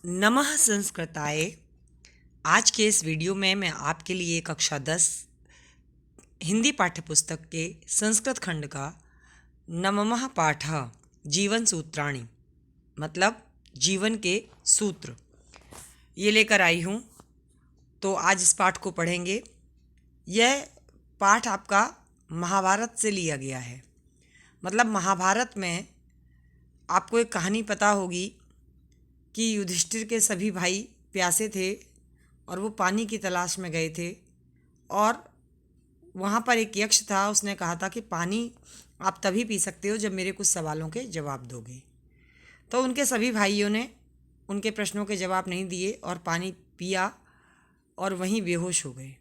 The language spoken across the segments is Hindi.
नमः संस्कृताय। आज के इस वीडियो में मैं आपके लिए कक्षा 10 हिंदी पाठ्यपुस्तक के संस्कृत खंड का नवमः पाठः जीवन सूत्राणि मतलब जीवन के सूत्र ये लेकर आई हूँ। तो आज इस पाठ को पढ़ेंगे। यह पाठ आपका महाभारत से लिया गया है। मतलब महाभारत में आपको एक कहानी पता होगी कि युधिष्ठिर के सभी भाई प्यासे थे और वो पानी की तलाश में गए थे और वहाँ पर एक यक्ष था। उसने कहा था कि पानी आप तभी पी सकते हो जब मेरे कुछ सवालों के जवाब दोगे। तो उनके सभी भाइयों ने उनके प्रश्नों के जवाब नहीं दिए और पानी पिया और वहीं बेहोश हो गए।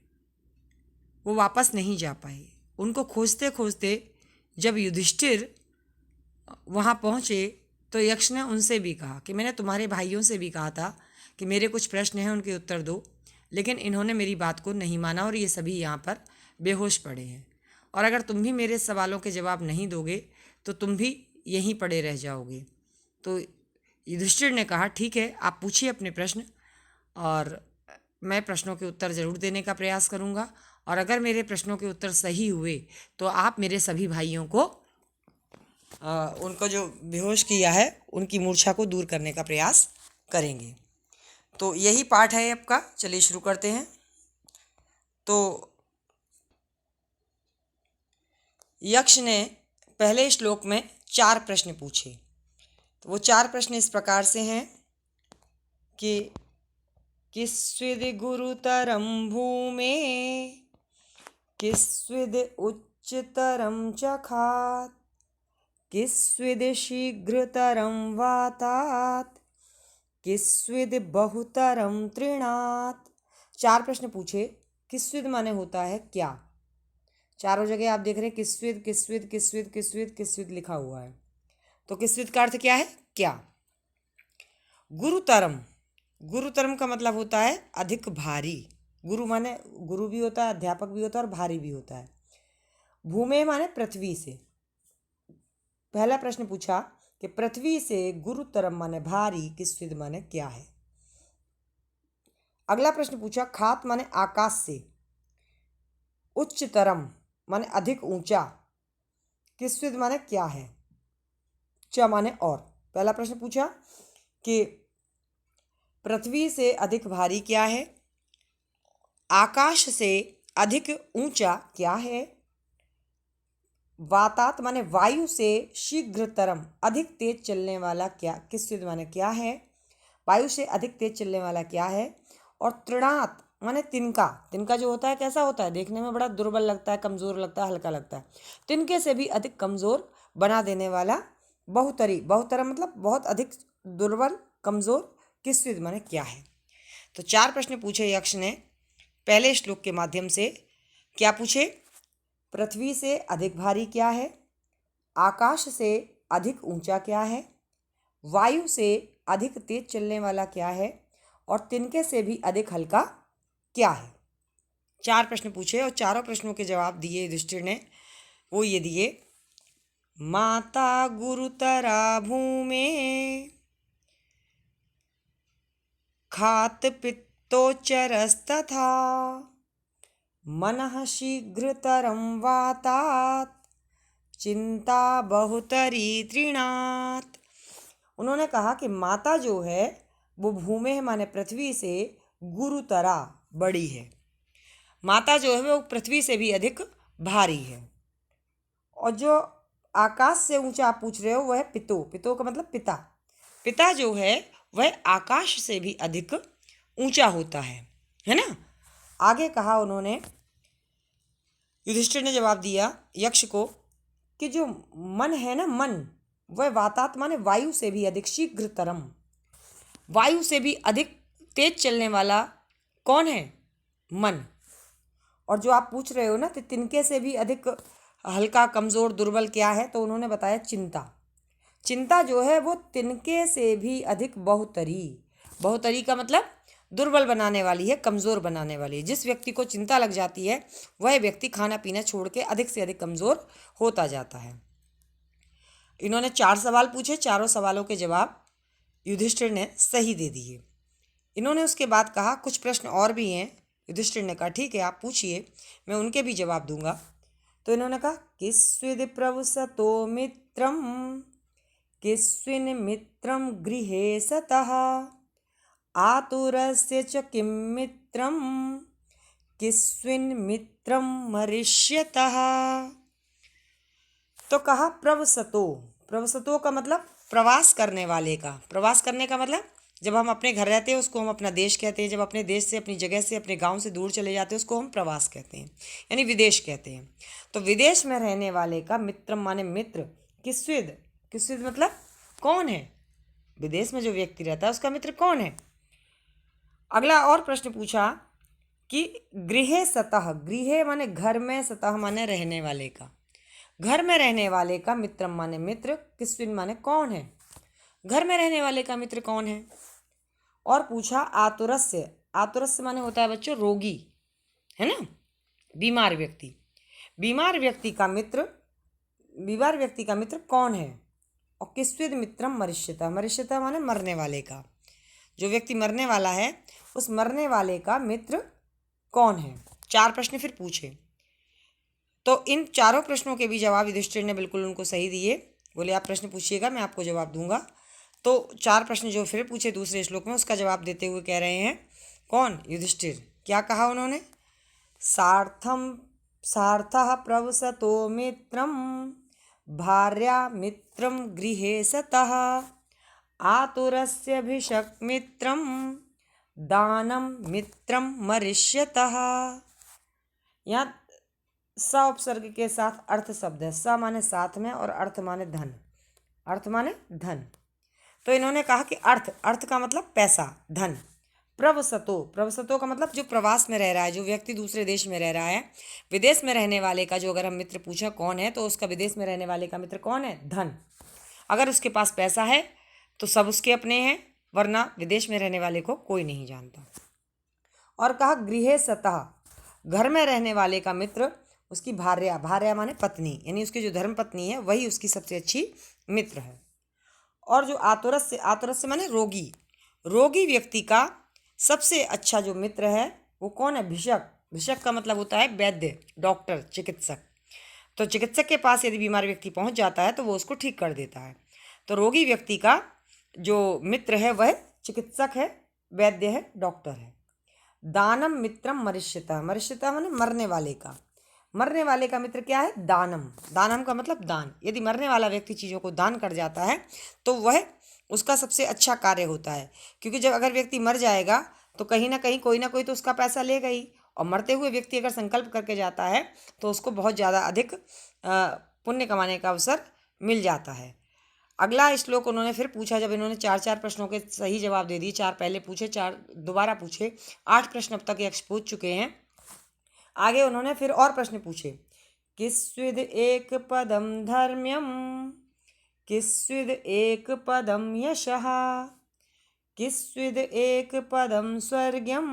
वो वापस नहीं जा पाए। उनको खोजते खोजते जब युधिष्ठिर वहाँ पहुँचे तो यक्ष ने उनसे भी कहा कि मैंने तुम्हारे भाइयों से भी कहा था कि मेरे कुछ प्रश्न हैं, उनके उत्तर दो, लेकिन इन्होंने मेरी बात को नहीं माना और ये सभी यहाँ पर बेहोश पड़े हैं। और अगर तुम भी मेरे सवालों के जवाब नहीं दोगे तो तुम भी यहीं पड़े रह जाओगे। तो युधिष्ठिर ने कहा ठीक है, आप पूछिए अपने प्रश्न और मैं प्रश्नों के उत्तर ज़रूर देने का प्रयास करूँगा। और अगर मेरे प्रश्नों के उत्तर सही हुए तो आप मेरे सभी भाइयों को उनको जो बेहोश किया है उनकी मूर्छा को दूर करने का प्रयास करेंगे। तो यही पाठ है आपका। चलिए शुरू करते हैं। तो यक्ष ने पहले श्लोक में 4 प्रश्न पूछे। तो वो 4 प्रश्न इस प्रकार से हैं कि किस्विद गुरुतरम भूमे किस्विद उच्चतरम चखात किस्विद शीघ्रतरम वातात किस्विद बहुतरम तृणात। 4 प्रश्न पूछे। किस्विद माने होता है क्या। चारों जगह आप देख रहे हैं किस्विद किस्विद किस्विद किस्विद किस्विद लिखा हुआ है। तो किस्विद का अर्थ क्या है, क्या। गुरुतरम, गुरुतरम का मतलब होता है अधिक भारी। गुरु माने गुरु भी होता है, अध्यापक भी होता है और भारी भी होता है। भूमे माने पृथ्वी से। पहला प्रश्न पूछा कि पृथ्वी से गुरुतरम माने भारी, किस्विद माने क्या है। अगला प्रश्न पूछा खात माने आकाश से, उच्चतरम माने अधिक ऊंचा, किस्विद माने क्या है, च माने और। पहला प्रश्न पूछा कि पृथ्वी से अधिक भारी क्या है, आकाश से अधिक ऊंचा क्या है, वातात माने वायु से शीघ्रतरम अधिक तेज चलने वाला क्या, किस्विद माने क्या है, वायु से अधिक तेज चलने वाला क्या है, और तृणात माने तिनका। तिनका जो होता है कैसा होता है, देखने में बड़ा दुर्बल लगता है, कमज़ोर लगता है, हल्का लगता है। तिनके से भी अधिक कमज़ोर बना देने वाला बहुतरी। बहुतरा मतलब बहुत अधिक दुर्बल, कमज़ोर, किस्विद माने क्या है। तो 4 प्रश्न पूछे यक्ष ने पहले श्लोक के माध्यम से। क्या पूछे, पृथ्वी से अधिक भारी क्या है, आकाश से अधिक ऊंचा क्या है, वायु से अधिक तेज चलने वाला क्या है, और तिनके से भी अधिक हल्का क्या है। 4 प्रश्न पूछे और चारों प्रश्नों के जवाब दिए युधिष्ठिर ने। वो ये दिए, माता गुरुतरा भूमे खात पित्तोच्चरस्तथा मनः शीघ्रतरं वातात चिंता बहुतरी तृणात। उन्होंने कहा कि माता जो है वो भूमे माने पृथ्वी से गुरुतरा बड़ी है। माता जो है वो पृथ्वी से भी अधिक भारी है। और जो आकाश से ऊंचा आप पूछ रहे हो वह है पितो। पितो का मतलब पिता। पिता जो है वह आकाश से भी अधिक ऊंचा होता है ना। आगे कहा उन्होंने, युधिष्ठिर ने जवाब दिया यक्ष को कि जो मन है ना, मन वह वातात माने वायु से भी अधिक, शीघ्रतरम वायु से भी अधिक तेज चलने वाला कौन है, मन। और जो आप पूछ रहे हो ना कि तिनके से भी अधिक हल्का, कमज़ोर, दुर्बल क्या है, तो उन्होंने बताया चिंता। चिंता जो है वो तिनके से भी अधिक बहुतरी। बहुतरी का मतलब दुर्बल बनाने वाली है, कमज़ोर बनाने वाली है। जिस व्यक्ति को चिंता लग जाती है वह व्यक्ति खाना पीना छोड़ के अधिक से अधिक कमज़ोर होता जाता है। इन्होंने 4 सवाल पूछे, चारों सवालों के जवाब युधिष्ठिर ने सही दे दिए। इन्होंने उसके बाद कहा कुछ प्रश्न और भी हैं। युधिष्ठिर ने कहा ठीक है, आप पूछिए, मैं उनके भी जवाब दूंगा। तो इन्होंने कहा किस्विद प्रवसतो मित्रम, किस्विन मित्रम गृहे सतः, आतुरस्य च किं मित्रम, किस्विन मित्रम मरिष्यतः। तो कहा प्रवसतो, प्रवसतो का मतलब प्रवास करने वाले का। प्रवास करने का मतलब जब हम अपने घर रहते हैं उसको हम अपना देश कहते हैं, जब अपने देश से, अपनी जगह से, अपने गांव से दूर चले जाते हैं उसको हम प्रवास कहते हैं, यानी विदेश कहते हैं। तो विदेश में रहने वाले का मित्रम माने मित्र, किस्विद, किस्विद मतलब कौन है, विदेश में जो व्यक्ति रहता है उसका मित्र कौन है। अगला और प्रश्न पूछा कि गृहे सतह, गृहे माने घर में, सतह माने रहने वाले का, घर में रहने वाले का मित्रम माने मित्र, किस्विन माने कौन है, घर में रहने वाले का मित्र कौन है। और पूछा आतुरस्य, आतुरस्य माने होता है बच्चों रोगी, है ना, बीमार व्यक्ति, बीमार व्यक्ति का मित्र, बीमार व्यक्ति का मित्र कौन है। और किस्विद मित्रम मरिष्यता, मरिष्यता माने मरने वाले का, जो व्यक्ति मरने वाला है उस मरने वाले का मित्र कौन है। 4 प्रश्न फिर पूछे। तो इन चारों प्रश्नों के भी जवाब युधिष्ठिर ने बिल्कुल उनको सही दिए। बोले आप प्रश्न पूछिएगा, मैं आपको जवाब दूंगा। तो 4 प्रश्न जो फिर पूछे दूसरे श्लोक में उसका जवाब देते हुए कह रहे हैं कौन, युधिष्ठिर। क्या कहा उन्होंने, सार्थम सार्थः प्रवसतो मित्रम, भार्या मित्रम गृहे सतः, आतुरस्यभिषक् मित्रम, दानम मित्रम मरिष्यतः। यहाँ स उपसर्ग के साथ अर्थ शब्द है। स माने साथ में और अर्थ माने धन, अर्थ माने धन। तो इन्होंने कहा कि अर्थ, अर्थ का मतलब पैसा, धन। प्रवसतो, प्रवसतो का मतलब जो प्रवास में रह रहा है, जो व्यक्ति दूसरे देश में रह रहा है। विदेश में रहने वाले का जो अगर हम मित्र पूछा कौन है तो उसका विदेश में रहने वाले का मित्र कौन है, धन। अगर उसके पास पैसा है तो सब उसके अपने हैं, वरना विदेश में रहने वाले को कोई नहीं जानता। और कहा गृहे सतः, घर में रहने वाले का मित्र उसकी भार्या, भार्या माने पत्नी, यानी उसकी जो धर्म पत्नी है वही उसकी सबसे अच्छी मित्र है। और जो आतुरस्य, आतुरस्य माने रोगी, रोगी व्यक्ति का सबसे अच्छा जो मित्र है वो कौन है, भिषक। भिषक का मतलब होता है वैद्य, डॉक्टर, चिकित्सक। तो चिकित्सक के पास यदि बीमार व्यक्ति पहुंच जाता है तो वो उसको ठीक कर देता है। तो रोगी व्यक्ति का जो मित्र है वह चिकित्सक है, वैद्य है, डॉक्टर है। दानम मित्रम मरिष्यता, मरिष्यता माने मरने वाले का, मरने वाले का मित्र क्या है, दानम। दानम का मतलब दान। यदि मरने वाला व्यक्ति चीज़ों को दान कर जाता है तो वह उसका सबसे अच्छा कार्य होता है, क्योंकि जब अगर व्यक्ति मर जाएगा तो कहीं ना कहीं कोई ना कोई तो उसका पैसा लेगा ही। और मरते हुए व्यक्ति अगर संकल्प करके जाता है तो उसको बहुत ज़्यादा अधिक पुण्य कमाने का अवसर मिल जाता है। अगला श्लोक उन्होंने फिर पूछा, जब इन्होंने 4 प्रश्नों के सही जवाब दे दिए, 4 पहले पूछे, 4 दोबारा पूछे, 8 प्रश्न अब तक यक्ष पूछ चुके हैं। आगे उन्होंने फिर और प्रश्न पूछे, किस्विद एक पदम धर्म्यम, किस्विद एक पदम यशः, किस्विद एक पदम स्वर्ग्यम,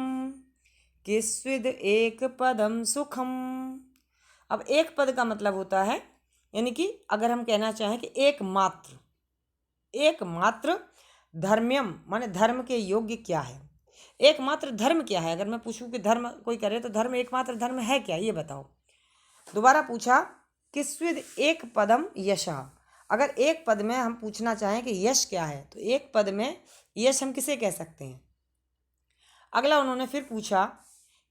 किस्विद एक पदम सुखम। अब एक पद का मतलब होता है, यानी कि अगर हम कहना चाहें कि एकमात्र, एकमात्र धर्म्यम माने धर्म के योग्य क्या है, एकमात्र धर्म क्या है। अगर मैं पूछूं कि धर्म कोई करे तो धर्म, एकमात्र धर्म है क्या, ये बताओ। दोबारा पूछा किस्विद एक पदम यशः, अगर एक पद में हम पूछना चाहें कि यश क्या है तो एक पद में यश हम किसे कह सकते हैं। अगला उन्होंने फिर पूछा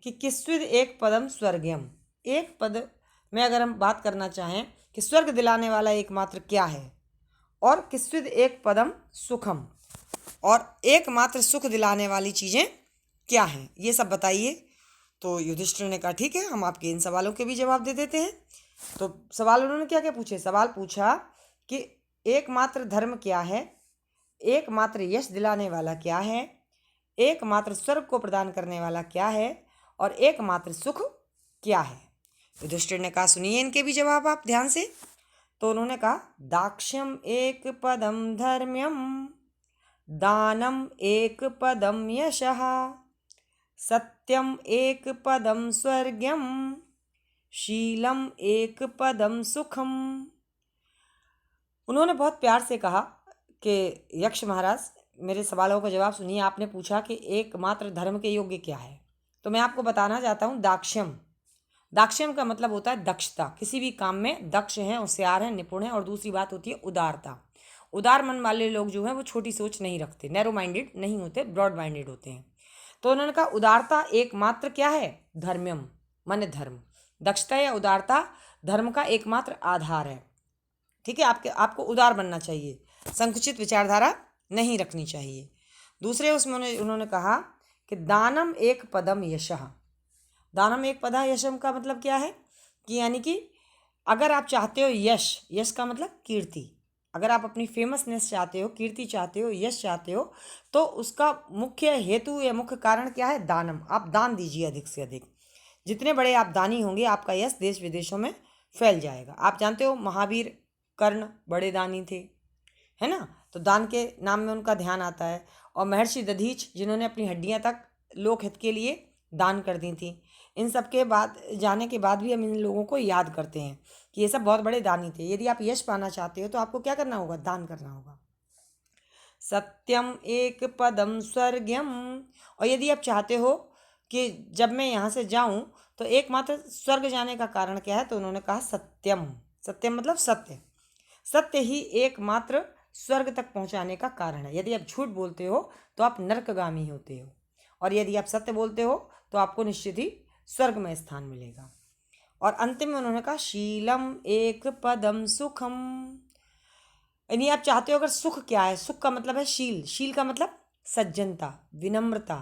कि किस्विद एक पदम स्वर्गयम, एक पद में अगर हम बात करना चाहें कि स्वर्ग दिलाने वाला एकमात्र क्या है, और किस्विद एक पदम सुखम, और एकमात्र सुख दिलाने वाली चीज़ें क्या हैं, ये सब बताइए। तो युधिष्ठिर ने कहा ठीक है, हम आपके इन सवालों के भी जवाब दे देते हैं। तो सवाल उन्होंने क्या क्या पूछे, सवाल पूछा कि एकमात्र धर्म क्या है, एकमात्र यश दिलाने वाला क्या है, एकमात्र स्वर्ग को प्रदान करने वाला क्या है, और एकमात्र सुख क्या है। युधिष्ठिर ने कहा सुनिए इनके भी जवाब आप ध्यान से। तो उन्होंने कहा दाक्ष्यम एक पदम धर्म्यम, दानम एक पदम यशः, सत्यम एक पदम स्वर्ग्यम, शीलम एक पदम सुखम। उन्होंने बहुत प्यार से कहा कि यक्ष महाराज मेरे सवालों का जवाब सुनिए। आपने पूछा कि एकमात्र धर्म के योग्य क्या है, तो मैं आपको बताना चाहता हूँ दाक्ष्यम। दाक्ष्यम का मतलब होता है दक्षता, किसी भी काम में दक्ष हैं, होशियार हैं, निपुण हैं। और दूसरी बात होती है उदारता। उदार मन वाले लोग जो हैं वो छोटी सोच नहीं रखते, नैरो माइंडेड नहीं होते, ब्रॉड माइंडेड होते हैं। तो उन्होंने कहा उदारता एकमात्र क्या है, धर्म्यम माने धर्म। दक्षता या उदारता धर्म का एकमात्र आधार है। ठीक है, आपको उदार बनना चाहिए, संकुचित विचारधारा नहीं रखनी चाहिए। दूसरे उसमें उन्होंने कहा कि दानम एक पदम यशः। दानम एक पदा यशम का मतलब क्या है कि यानी कि अगर आप चाहते हो यश, यश का मतलब कीर्ति, अगर आप अपनी फेमसनेस चाहते हो, कीर्ति चाहते हो, यश चाहते हो, तो उसका मुख्य हेतु या मुख्य कारण क्या है, दानम। आप दान दीजिए अधिक से अधिक। जितने बड़े आप दानी होंगे आपका यश देश विदेशों में फैल जाएगा। आप जानते हो महावीर कर्ण बड़े दानी थे, है ना, तो दान के नाम में उनका ध्यान आता है। और महर्षि दधीच जिन्होंने अपनी हड्डियां तक लोकहित के लिए दान कर दी थी। इन सब के बाद जाने के बाद भी हम इन लोगों को याद करते हैं कि ये सब बहुत बड़े दानी थे। यदि आप यश पाना चाहते हो तो आपको क्या करना होगा, दान करना होगा। सत्यम एक पदम स्वर्गम। और यदि आप चाहते हो कि जब मैं यहाँ से जाऊं तो एकमात्र स्वर्ग जाने का कारण क्या है, तो उन्होंने कहा सत्यम। सत्यम मतलब सत्य। सत्य ही एकमात्र स्वर्ग तक पहुंचाने का कारण है। यदि आप झूठ बोलते हो तो आप नरकगामी होते हो, और यदि आप सत्य बोलते हो तो आपको निश्चित ही स्वर्ग में स्थान मिलेगा। और अंतिम में उन्होंने कहा शीलम एक पदम सुखम। यानी आप चाहते हो अगर सुख क्या है, सुख का मतलब है शील। शील का मतलब सज्जनता, विनम्रता,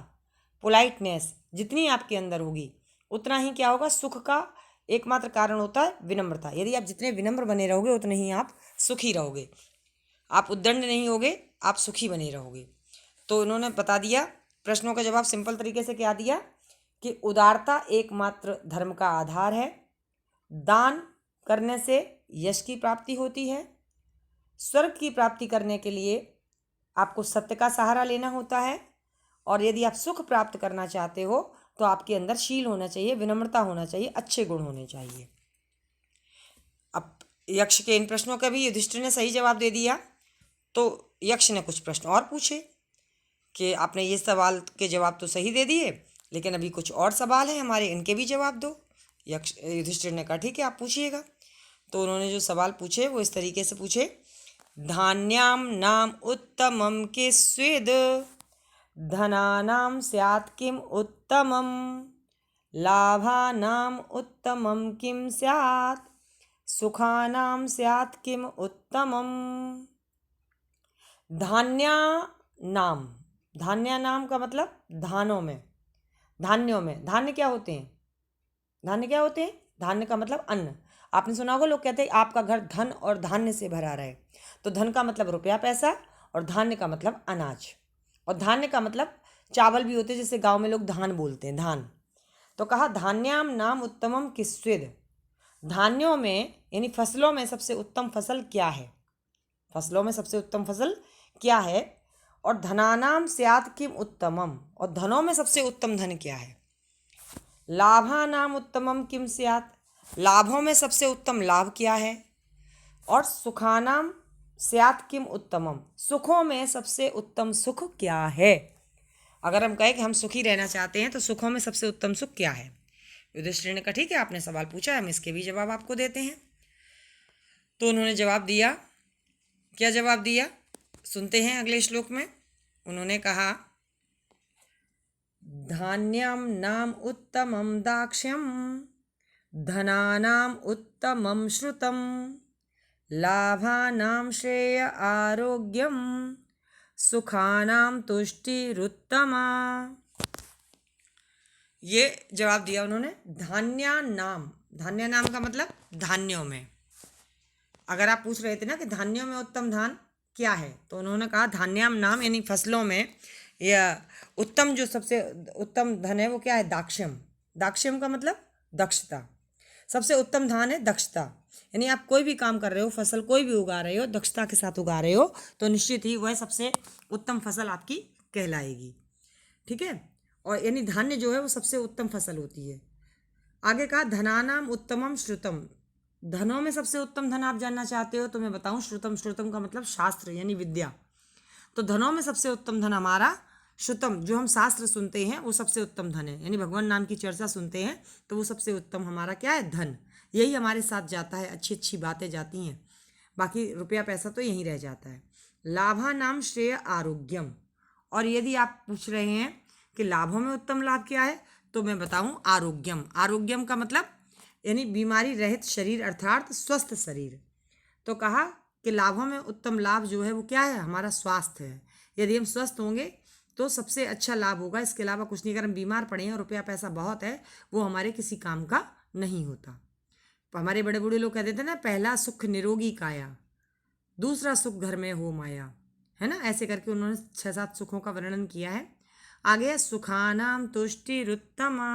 पोलाइटनेस। जितनी आपके अंदर होगी उतना ही क्या होगा, सुख का एकमात्र कारण होता है विनम्रता। यदि आप जितने विनम्र बने रहोगे उतने ही आप सुखी रहोगे। आप उद्दंड नहीं होगे, आप सुखी बने रहोगे। तो उन्होंने बता दिया, प्रश्नों का जवाब सिंपल तरीके से क्या दिया कि उदारता एकमात्र धर्म का आधार है। दान करने से यश की प्राप्ति होती है। स्वर्ग की प्राप्ति करने के लिए आपको सत्य का सहारा लेना होता है। और यदि आप सुख प्राप्त करना चाहते हो तो आपके अंदर शील होना चाहिए, विनम्रता होना चाहिए, अच्छे गुण होने चाहिए। अब यक्ष के इन प्रश्नों का भी युधिष्ठिर ने सही जवाब दे दिया। तो यक्ष ने कुछ प्रश्न और पूछे कि आपने ये सवाल के जवाब तो सही दे दिए, लेकिन अभी कुछ और सवाल हैं हमारे, इनके भी जवाब दो। यक्ष युधिष्ठिर ने कहा ठीक है आप पूछिएगा। तो उन्होंने जो सवाल पूछे वो इस तरीके से पूछे, धान्याम नाम उत्तमम के स्वेद, धनानाम स्यात् किम उत्तमम, लाभानाम उत्तमम किम स्यात्, सुखानाम स्यात् किम उत्तमम। धान्या नाम, धान्या नाम का मतलब धानों में, धान्यों में। धान्य क्या होते हैं, धान्य क्या होते हैं, धान्य का मतलब अन्न। आपने सुना होगा लोग कहते हैं आपका घर धन और धान्य से भरा रहे। तो धन का मतलब रुपया पैसा, और धान्य का मतलब अनाज। और धान्य का मतलब चावल भी होते हैं, जैसे गांव में लोग धान बोलते हैं, धान। तो कहा धान्याम नाम उत्तमम किस्वेद। धान्यों में यानी फसलों में सबसे उत्तम फसल क्या है, फसलों में सबसे उत्तम फसल क्या है। और धनानाम स्यात् किम उत्तमम, और धनों में सबसे उत्तम धन क्या है। लाभानाम उत्तमम किम स्यात्, लाभों में सबसे उत्तम लाभ क्या है। और सुखानाम स्यात् किम उत्तमम, सुखों में सबसे उत्तम सुख क्या है। अगर हम कहें कि हम सुखी रहना चाहते हैं तो सुखों में सबसे उत्तम सुख क्या है। युधिष्ठिर ने कहा ठीक है आपने सवाल पूछा, हम इसके भी जवाब आपको देते हैं। तो उन्होंने जवाब दिया, क्या जवाब दिया सुनते हैं अगले श्लोक में। उन्होंने कहा धान्यम नाम उत्तमम दाक्ष्यम, धनानाम उत्तमम श्रुतम, लाभानाम श्रेय आरोग्यम, सुखानाम तुष्टिरुत्तमा। ये जवाब दिया उन्होंने धान्या नाम। धान्या नाम का मतलब धान्यों में। अगर आप पूछ रहे थे ना कि धान्यों में उत्तम धान क्या है, तो उन्होंने कहा धान्याम नाम यानी फसलों में या उत्तम जो सबसे उत्तम धन है वो क्या है, दाक्ष्यम। दाक्ष्यम का मतलब दक्षता। सबसे उत्तम धान है दक्षता। यानी आप कोई भी काम कर रहे हो, फसल कोई भी उगा रहे हो, दक्षता के साथ उगा रहे हो तो निश्चित ही वह सबसे उत्तम फसल आपकी कहलाएगी। ठीक है, और यानी धान्य जो है वो सबसे उत्तम फसल होती है। आगे कहा धनानाम उत्तमम श्रुतम, धनों में सबसे उत्तम धन आप जानना चाहते हो तो मैं बताऊं, श्रुतम। श्रुतम का मतलब शास्त्र यानी विद्या। तो धनों में सबसे उत्तम धन हमारा श्रुतम, जो हम शास्त्र सुनते हैं वो सबसे उत्तम धन है, यानी भगवान नाम की चर्चा सुनते हैं तो वो सबसे उत्तम हमारा क्या है, धन। यही हमारे साथ जाता है, अच्छी अच्छी बातें जाती हैं, बाकी रुपया पैसा तो यहीं रह जाता है। लाभा नाम श्रेय आरोग्यम। और यदि आप पूछ रहे हैं कि लाभों में उत्तम लाभ क्या है, तो मैं बताऊं आरोग्यम। आरोग्यम का मतलब यानी बीमारी रहित शरीर अर्थात स्वस्थ शरीर। तो कहा कि लाभों में उत्तम लाभ जो है वो क्या है, हमारा स्वास्थ्य है। यदि हम स्वस्थ होंगे तो सबसे अच्छा लाभ होगा, इसके अलावा कुछ नहीं। अगर हम बीमार पड़े हैं और रुपया पैसा बहुत है, वो हमारे किसी काम का नहीं होता। हमारे बड़े बूढ़े लोग कहते थे ना, पहला सुख निरोगी काया, दूसरा सुख घर में हो माया, है ना। ऐसे करके उन्होंने 6-7 सुखों का वर्णन किया है। आगे है सुखानाम तुष्टिरुत्तमा।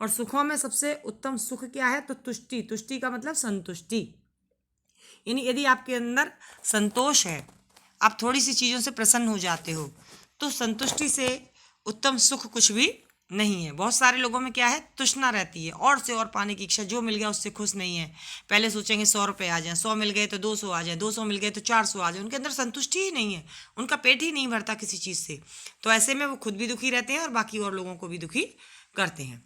और सुखों में सबसे उत्तम सुख क्या है, तो तुष्टि। तुष्टि का मतलब संतुष्टि, यानी यदि आपके अंदर संतोष है, आप थोड़ी सी चीज़ों से प्रसन्न हो जाते हो, तो संतुष्टि से उत्तम सुख कुछ भी नहीं है। बहुत सारे लोगों में क्या है, तृष्णा रहती है, और से और पाने की इच्छा, जो मिल गया उससे खुश नहीं है। पहले सोचेंगे 100 रुपये आ जाए, 100 मिल गए तो 200 आ जाए, 200 मिल गए तो 400 आ जाए। उनके अंदर संतुष्टि ही नहीं है, उनका पेट ही नहीं भरता किसी चीज़ से। तो ऐसे में वो खुद भी दुखी रहते हैं और बाकी और लोगों को भी दुखी करते हैं।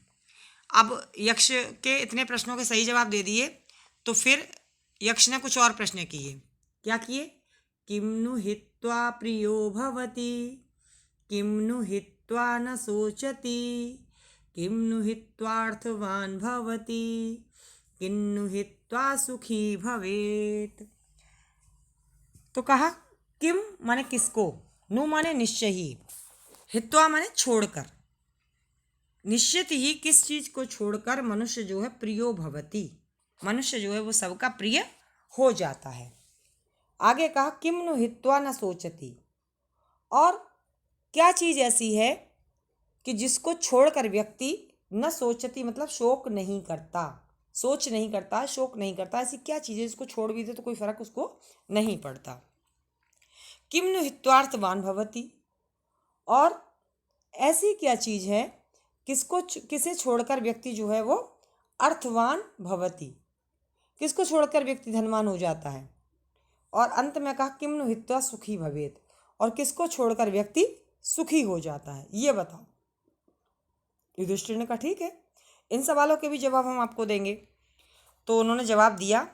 अब यक्ष के इतने प्रश्नों के सही जवाब दे दिए, तो फिर यक्ष ने कुछ और प्रश्न किए। क्या किए, किम्नु हित्वा प्रियो भवति, किम्नु हित्वा न शोचति, किम्नु हित्वार्थवान भवति, किन्नु हित्वा सुखी भवेत। तो कहा किम माने किसको, नु माने निश्चय ही, हित्वा माने छोड़कर, निश्चित ही किस चीज को छोड़कर मनुष्य जो है प्रियो भवति, मनुष्य जो है वो सबका प्रिय हो जाता है। आगे कहा किम्नु हित्वा न शोचति, और क्या चीज ऐसी है कि जिसको छोड़कर व्यक्ति न सोचती मतलब शोक नहीं करता, सोच नहीं करता, शोक नहीं करता। ऐसी क्या चीज है जिसको छोड़ भी दे तो कोई फर्क उसको नहीं पड़ता। किम्नु हित्वार्थवान भवति, और ऐसी क्या चीज है किसे छोड़कर व्यक्ति जो है वो अर्थवान भवति, किसको छोड़कर व्यक्ति धनवान हो जाता है। और अंत में कहा किम्नु हित्वा सुखी भवेत, और किसको छोड़कर व्यक्ति सुखी हो जाता है, ये बताओ। युधिष्ठिर ने कहा ठीक है, इन सवालों के भी जवाब हम आपको देंगे। तो उन्होंने जवाब दिया,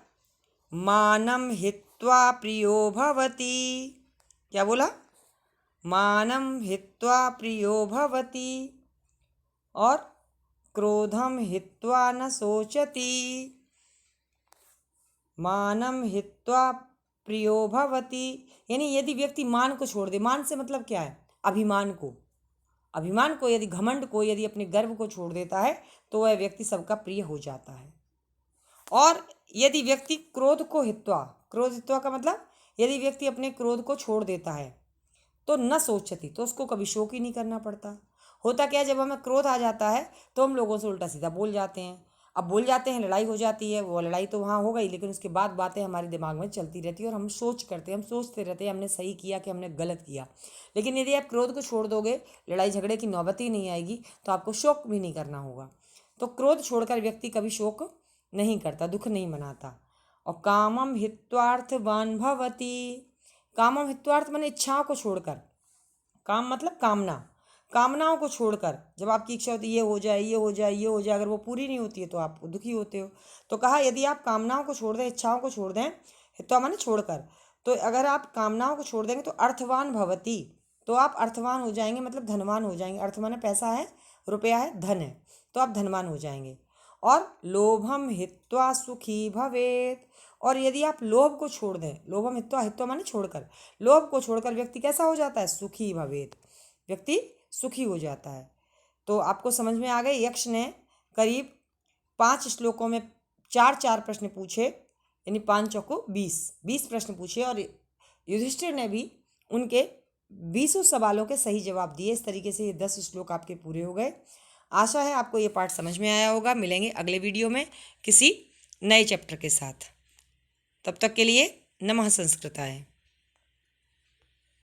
मानम हित्वा प्रियो भवति। क्या बोला, मानम हित्वा प्रियो भवति, और क्रोधम हित्वा न शोचति, मानम हित्वा प्रियो भवति। यानी यदि व्यक्ति मान को छोड़ दे, मान से मतलब क्या है, अभिमान को, अभिमान को, यदि घमंड को, यदि अपने गर्व को छोड़ देता है तो वह व्यक्ति सबका प्रिय हो जाता है। और यदि व्यक्ति क्रोध को हित्वा, क्रोध हित्वा का मतलब यदि व्यक्ति अपने क्रोध को छोड़ देता है तो न सोचती, तो उसको कभी शोक ही नहीं करना पड़ता। होता क्या है, जब हमें क्रोध आ जाता है तो हम लोगों से उल्टा सीधा बोल जाते हैं। अब बोल जाते हैं, लड़ाई हो जाती है, वो लड़ाई तो वहाँ हो गई, लेकिन उसके बाद बातें हमारे दिमाग में चलती रहती है और हम सोचते रहते हैं हमने सही किया कि हमने गलत किया। लेकिन यदि आप क्रोध को छोड़ दोगे, लड़ाई झगड़े की नौबत ही नहीं आएगी, तो आपको शोक भी नहीं करना होगा। तो क्रोध छोड़कर व्यक्ति कभी शोक नहीं करता, दुख नहीं मनाता। और कामम हित्वार्थवान भवति, कामम हित्वार्थ माने इच्छाओं को छोड़कर, काम मतलब कामना, कामनाओं को छोड़कर, जब आपकी इच्छा होती है ये हो जाए, ये हो जाए, ये हो जाए, अगर वो पूरी नहीं होती है तो आप दुखी होते हो। तो कहा यदि आप कामनाओं को छोड़ दें, इच्छाओं को छोड़ दें, हित्वा माने छोड़कर, तो अगर आप कामनाओं को छोड़ देंगे तो अर्थवान भवति, तो आप अर्थवान हो जाएंगे, मतलब धनवान हो जाएंगे। अर्थ माने पैसा है, रुपया है, धन है, तो आप धनवान हो जाएंगे। और लोभम हित्वा सुखी भवेत, और यदि आप लोभ को छोड़ दें, लोभम हित्वा, हित्वा माने छोड़कर, लोभ को छोड़कर व्यक्ति कैसा हो जाता है, सुखी भवेत, व्यक्ति सुखी हो जाता है। तो आपको समझ में आ गए, यक्ष ने करीब 5 श्लोकों में 4-4 प्रश्न पूछे, यानी 5 चौको 20 प्रश्न पूछे, और युधिष्ठिर ने भी उनके 20 सवालों के सही जवाब दिए। इस तरीके से ये 10 श्लोक आपके पूरे हो गए। आशा है आपको ये पाठ समझ में आया होगा। मिलेंगे अगले वीडियो में किसी नए चैप्टर के साथ। तब तक के लिए नमः संस्कृताय।